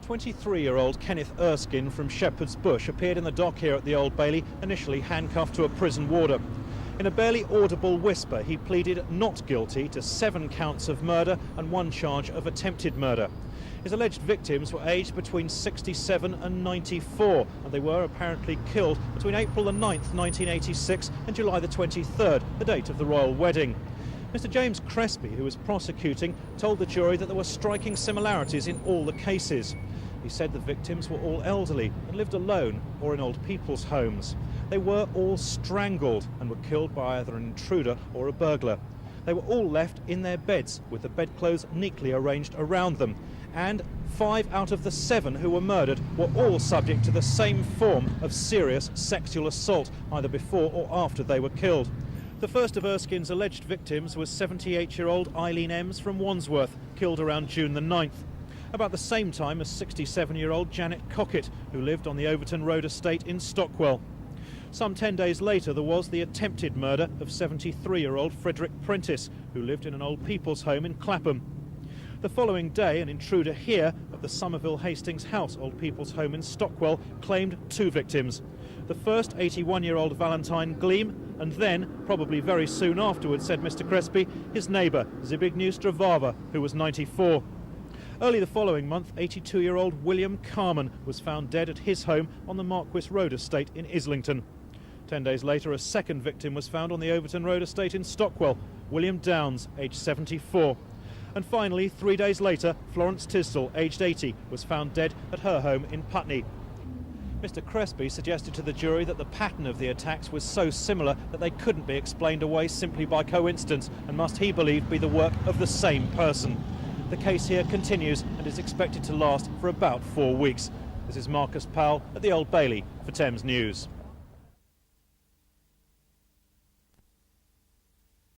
23-year-old Kenneth Erskine from Shepherd's Bush appeared in the dock here at the Old Bailey, initially handcuffed to a prison warder. In a barely audible whisper, he pleaded not guilty to 7 counts of murder and 1 charge of attempted murder. His alleged victims were aged between 67 and 94, and they were apparently killed between April the 9th, 1986 and July the 23rd, the date of the royal wedding. Mr. James Crespi, who was prosecuting, told the jury that there were striking similarities in all the cases. He said the victims were all elderly and lived alone or in old people's homes. They were all strangled and were killed by either an intruder or a burglar. They were all left in their beds with the bedclothes neatly arranged around them. And 5 out of the 7 who were murdered were all subject to the same form of serious sexual assault, either before or after they were killed. The first of Erskine's alleged victims was 78-year-old Eileen Ems from Wandsworth, killed around June the 9th. About the same time as 67-year-old Janet Cockett, who lived on the Overton Road estate in Stockwell. Some 10 days later, there was the attempted murder of 73-year-old Frederick Prentice, who lived in an old people's home in Clapham. The following day, an intruder here at the Somerville Hastings House old people's home in Stockwell claimed 2 victims. The first, 81-year-old Valentine Gleam, and then, probably very soon afterwards, said Mr. Crespi, his neighbour, Zbigniew Stravava, who was 94. Early the following month, 82-year-old William Carman was found dead at his home on the Marquis Road estate in Islington. 10 days later, a second victim was found on the Overton Road estate in Stockwell, William Downs, aged 74. And finally, 3 days later, Florence Tisdall, aged 80, was found dead at her home in Putney. Mr. Crespi suggested to the jury that the pattern of the attacks was so similar that they couldn't be explained away simply by coincidence and must, he believed, be the work of the same person. The case here continues and is expected to last for about 4 weeks. This is Marcus Powell at the Old Bailey for Thames News.